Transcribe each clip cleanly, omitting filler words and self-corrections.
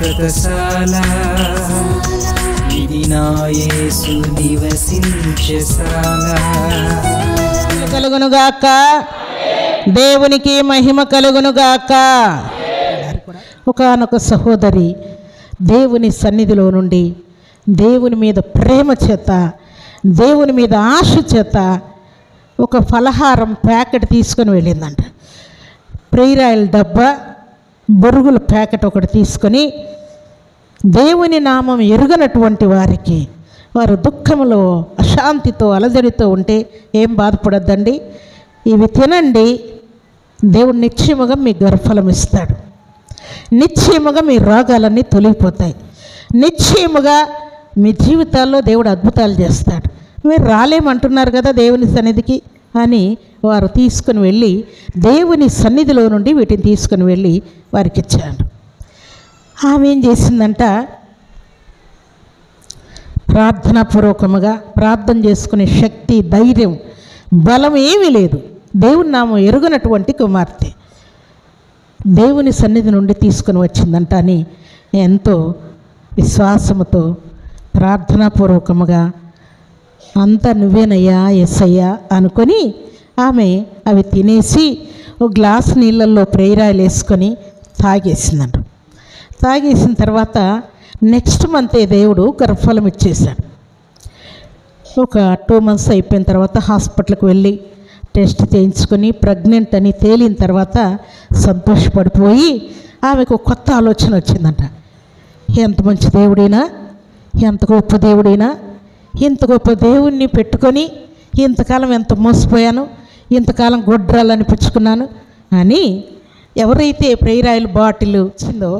శాశ్వతశాల ఇది నా యేసు నివసించశాల. కలుగునుగాక, దేవునికి మహిమ కలుగునుగాక. ఒకానొక సహోదరి దేవుని సన్నిధిలో నుండి దేవుని మీద ప్రేమ చేత, దేవుని మీద ఆశ చేత ఒక ఫలహారం ప్యాకెట్ తీసుకొని వెళ్ళిందంట. ప్రేయర్ ఆయిల్ డబ్బా, బొరుగుల ప్యాకెట్ ఒకటి తీసుకొని దేవుని నామం ఎరుగనటువంటి వారికి, వారు దుఃఖంలో అశాంతితో అలజడితో ఉంటే ఏం బాధపడద్దండి, ఇవి తినండి, దేవుడు నిశ్చయముగా మీ గర్భఫలం ఇస్తాడు, నిశ్చయముగా మీ రోగాలన్నీ తొలగిపోతాయి, నిశ్చయముగా మీ జీవితాల్లో దేవుడు అద్భుతాలు చేస్తాడు. మీరు రాలేమంటున్నారు కదా దేవుని సన్నిధికి అని వారు తీసుకుని వెళ్ళి దేవుని సన్నిధిలో నుండి వీటిని తీసుకుని వెళ్ళి వారికి ఇచ్చాడు. ఆమె ఏం చేసిందంట, ప్రార్థనాపూర్వకముగా ప్రార్థన చేసుకునే శక్తి, ధైర్యం, బలం ఏమీ లేదు. దేవుని నామం ఎరుగనటువంటి కుమార్తె దేవుని సన్నిధి నుండి తీసుకుని వచ్చిందంట అని ఎంతో విశ్వాసముతో ప్రార్థనాపూర్వకముగా అంతా నువ్వేనయ్యా యేసయ్యా అనుకొని ఆమె అవి తినేసి ఒక గ్లాస్ నీళ్ళల్లో ప్రేయర్ ఆయిల్ వేసుకొని తాగేసిందంట. తాగేసిన తర్వాత నెక్స్ట్ మంతే దేవుడు గర్భఫలం ఇచ్చేశాడు. ఒక 2 months అయిపోయిన తర్వాత హాస్పిటల్కి వెళ్ళి టెస్ట్ చేయించుకొని ప్రెగ్నెంట్ అని తేలిన తర్వాత సంతోషపడిపోయి ఆమెకు కొత్త ఆలోచన వచ్చిందంట. ఎంత మంచి దేవుడైనా, ఎంత గొప్ప దేవుడైనా, ఇంత గొప్ప దేవుణ్ణి పెట్టుకొని ఇంతకాలం ఎంత మోసపోయాను, ఇంతకాలం గొడ్రాలు అనిపించుకున్నాను అని ఎవరైతే ప్రేయర్ ఆయిల్ బాటిల్ ఇచ్చిందో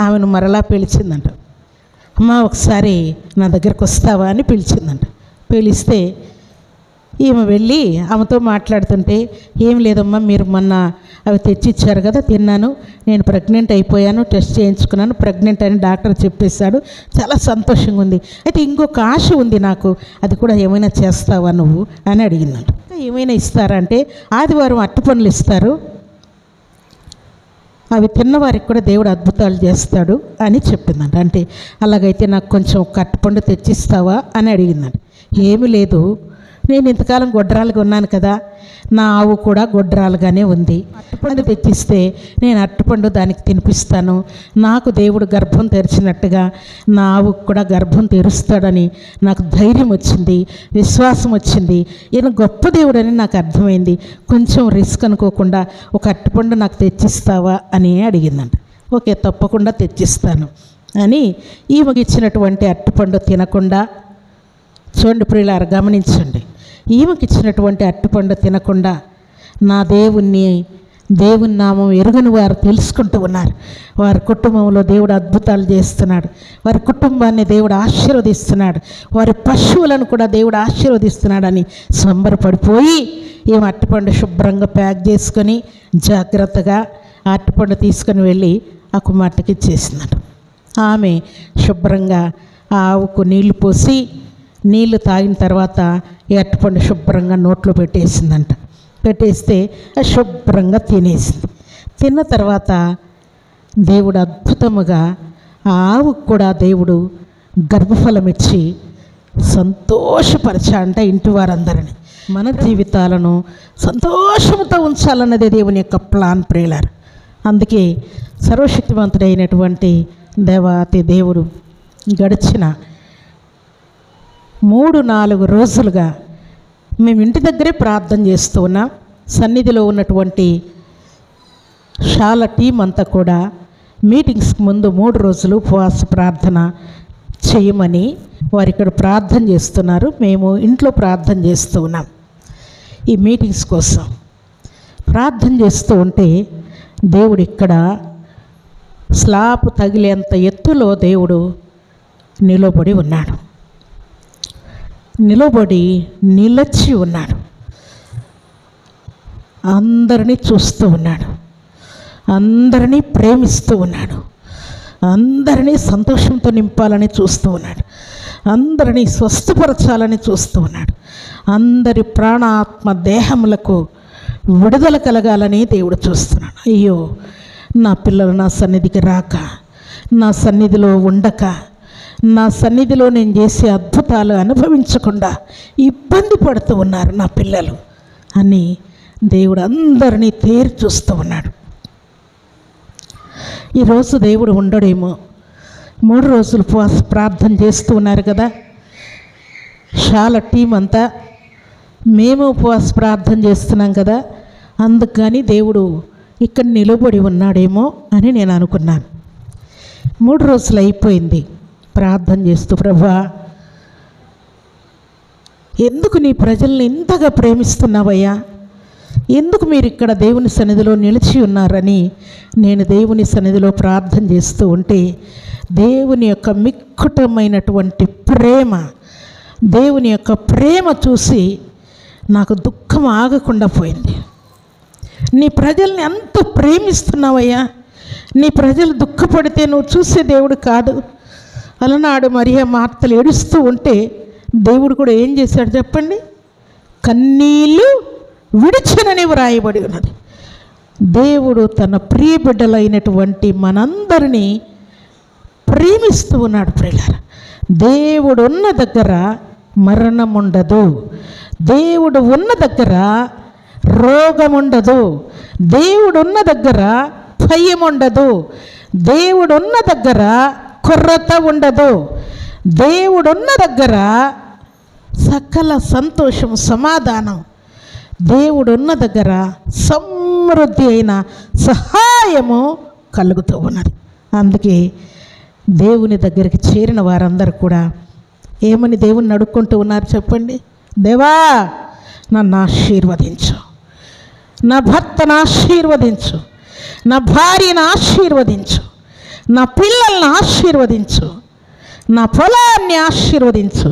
ఆమెను మరలా పిలిచిందంట. అమ్మ ఒకసారి నా దగ్గరకు వస్తావా అని పిలిచిందంట. పిలిస్తే ఈమె వెళ్ళి ఆమెతో మాట్లాడుతుంటే, ఏం లేదమ్మా, మీరు మొన్న అవి తెచ్చిచ్చారు కదా, తిన్నాను, నేను ప్రెగ్నెంట్ అయిపోయాను, టెస్ట్ చేయించుకున్నాను, ప్రెగ్నెంట్ అని డాక్టర్ చెప్పేశాడు, చాలా సంతోషంగా ఉంది, అయితే ఇంకొక ఆశ ఉంది నాకు, అది కూడా ఏమైనా చేస్తావా నువ్వు అని అడిగిందంట. ఏమైనా ఇస్తారా అంటే ఆదివారం అరటిపండ్లు ఇస్తారు, అవి తిన్నవారికి కూడా దేవుడు అద్భుతాలు చేస్తాడు అని చెప్పిందంట. అంటే అలాగైతే నాకు కొంచెం ఒక అరటిపండు తెచ్చిస్తావా అని అడిగిందంట. ఏమీ లేదు, నేను ఇంతకాలం గొడ్రాలుగా ఉన్నాను కదా, నా ఆవు కూడా గొడ్రాలుగానే ఉంది, అరటిపండు తెచ్చిస్తే నేను అరటిపండు దానికి తినిపిస్తాను, నాకు దేవుడు గర్భం తెరిచినట్టుగా నా ఆవుకు కూడా గర్భం తెరుస్తాడని నాకు ధైర్యం వచ్చింది, విశ్వాసం వచ్చింది, ఈయన గొప్ప దేవుడని నాకు అర్థమైంది, కొంచెం రిస్క్ అనుకోకుండా ఒక అరటిపండు నాకు తెచ్చిస్తావా అని అడిగిందంట. ఓకే, తప్పకుండా తెచ్చిస్తాను అని ఈమెకి ఇచ్చినటువంటి అరటిపండు తినకుండా, చూడండి ప్రియులారా గమనించండి, ఈమెకి ఇచ్చినటువంటి అరటిపండు తినకుండా నా దేవుని నామం ఎరుగని వారు తెలుసుకుంటూ ఉన్నారు. వారి కుటుంబంలో దేవుడు అద్భుతాలు చేస్తున్నాడు, వారి కుటుంబాన్ని దేవుడు ఆశీర్వదిస్తున్నాడు, వారి పశువులను కూడా దేవుడు ఆశీర్వదిస్తున్నాడని సంబరపడిపోయి ఈమె అరటిపండు శుభ్రంగా ప్యాక్ చేసుకొని జాగ్రత్తగా అరటిపండు తీసుకొని వెళ్ళి ఆ కుమార్తెకి ఇచ్చేసిందట. ఆమె శుభ్రంగా ఆ ఆవుకు నీళ్లు పోసి నీళ్లు తాగిన తర్వాత ఈ అరటిపండు శుభ్రంగా నోట్లో పెట్టేసిందంట. పెట్టేస్తే శుభ్రంగా తినేసింది. తిన్న తర్వాత దేవుడు అద్భుతముగా ఆ ఆవుకు కూడా దేవుడు గర్భఫలం ఇచ్చి సంతోషపరచాలంట ఇంటి వారందరినీ. మన జీవితాలను సంతోషంతో ఉంచాలన్నదే దేవుని యొక్క ప్లాన్ ప్రేలారు. అందుకే సర్వశక్తివంతుడైనటువంటి దేవాతి దేవుడు గడిచిన 3-4 రోజులుగా మేము ఇంటి దగ్గరే ప్రార్థన చేస్తూ ఉన్నాం. సన్నిధిలో ఉన్నటువంటి శాల టీం అంతా కూడా మీటింగ్స్కి ముందు 3 రోజులు ఉపవాస ప్రార్థన చేయమని వారు ఇక్కడ ప్రార్థన చేస్తున్నారు. మేము ఇంట్లో ప్రార్థన చేస్తూ ఉన్నాం. ఈ మీటింగ్స్ కోసం ప్రార్థన చేస్తూ ఉంటే దేవుడు ఇక్కడ స్లాబ్ తగిలేంత ఎత్తులో దేవుడు నిలబడి ఉన్నాడు, నిలిచి ఉన్నాడు, అందరినీ చూస్తూ ఉన్నాడు, అందరినీ ప్రేమిస్తూ ఉన్నాడు, అందరినీ సంతోషంతో నింపాలని చూస్తూ ఉన్నాడు, అందరినీ స్వస్థపరచాలని చూస్తూ ఉన్నాడు, అందరి ప్రాణాత్మ దేహములకు విడుదల కలగాలని దేవుడు చూస్తున్నాడు. అయ్యో, నా పిల్లలు నా సన్నిధికి రాక నా సన్నిధిలో ఉండక, నా సన్నిధిలో నేను చేసే అద్భుతాలు అనుభవించకుండా ఇబ్బంది పడుతూ ఉన్నారు నా పిల్లలు అని దేవుడు అందరినీ తేరి చూస్తూ ఉన్నాడు. ఈరోజు దేవుడు ఉండడేమో. 3 రోజులు ఉపవాస ప్రార్థన చేస్తూ ఉన్నారు కదా, చాలా టీం అంతా మేము ఉపవాస ప్రార్థన చేస్తున్నాం కదా, అందుకని దేవుడు ఇక్కడ నిలబడి ఉన్నాడేమో అని నేను అనుకున్నాను. 3 రోజులు అయిపోయింది ప్రార్థన చేస్తూ, ప్రభువా ఎందుకు నీ ప్రజల్ని ఇంతగా ప్రేమిస్తున్నావయ్యా, ఎందుకు మీరు ఇక్కడ దేవుని సన్నిధిలో నిలిచి ఉన్నారని నేను దేవుని సన్నిధిలో ప్రార్థన చేస్తూ ఉంటే దేవుని యొక్క మిక్కుటమైనటువంటి ప్రేమ, దేవుని యొక్క ప్రేమ చూసి నాకు దుఃఖం ఆగకుండా పోయింది. నీ ప్రజల్ని అంత ప్రేమిస్తున్నావయ్యా, నీ ప్రజలు దుఃఖపడితే నువ్వు చూసే దేవుడు కాదు. అలనాడు మరియా మార్తలు ఏడుస్తూ ఉంటే దేవుడు కూడా ఏం చేశాడు చెప్పండి? కన్నీళ్ళు విడిచెనని వ్రాయబడి ఉన్నది. దేవుడు తన ప్రియ బిడ్డలైనటువంటి మనందరినీ ప్రేమిస్తూ ఉన్నాడు. ప్రియులారా, దేవుడు ఉన్న దగ్గర మరణం ఉండదు, దేవుడు ఉన్న దగ్గర రోగం ఉండదు, దేవుడు ఉన్న దగ్గర భయం ఉండదు, దేవుడు ఉన్న దగ్గర కొరత ఉండదు, దేవుడున్న దగ్గర సకల సంతోషం, సమాధానం, దేవుడున్న దగ్గర సమృద్ధి అయిన సహాయము కలుగుతూ ఉన్నది. అందుకే దేవుని దగ్గరికి చేరిన వారందరూ కూడా ఏమని దేవుణ్ణి అడుక్కుంటూ ఉన్నారు చెప్పండి? దేవా నన్ను ఆశీర్వదించు, నా భర్తను ఆశీర్వదించు, నా భార్యను ఆశీర్వదించు, నా పిల్లల్ని ఆశీర్వదించు, నా పొలాన్ని ఆశీర్వదించు,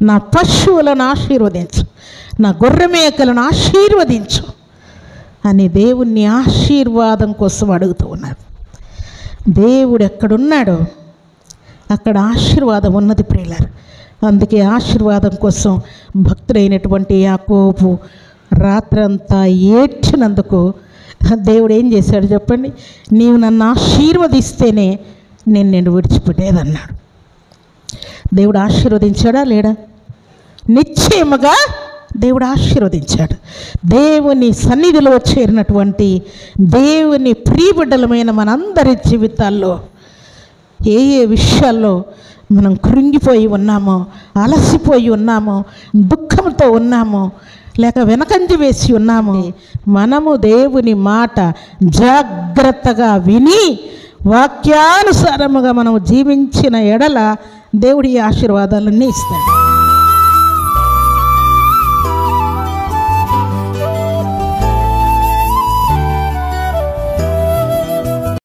నా పశువులను ఆశీర్వదించు, నా గొర్రె మేకలను ఆశీర్వదించు అని దేవుణ్ణి ఆశీర్వాదం కోసం అడుగుతూ ఉన్నారు. దేవుడు ఎక్కడున్నాడో అక్కడ ఆశీర్వాదం ఉన్నది ప్రియులారా. అందుకే ఆశీర్వాదం కోసం భక్తుడైనటువంటి యాకోబు రాత్రంతా ఏడ్చినందుకు దేవుడు ఏం చేశాడు చెప్పండి? నీవు నన్ను ఆశీర్వదిస్తేనే నేను విడిచిపెట్టేదన్నాడు. దేవుడు ఆశీర్వదించాడా లేడా? నిశ్చయముగా దేవుడు ఆశీర్వదించాడు. దేవుని సన్నిధిలో చేరినటువంటి దేవుని ప్రియబిడ్డలమైన మనందరి జీవితాల్లో ఏ ఏ విషయాల్లో మనం కృంగిపోయి ఉన్నామో, అలసిపోయి ఉన్నామో, దుఃఖంతో ఉన్నామో, లేక వెనకంజ వేసి ఉన్నామో, మనము దేవుని మాట జాగ్రత్తగా విని వాక్యానుసారముగా మనం జీవించిన ఎడల దేవుడి ఆశీర్వాదాలన్నీ ఇస్తాడు.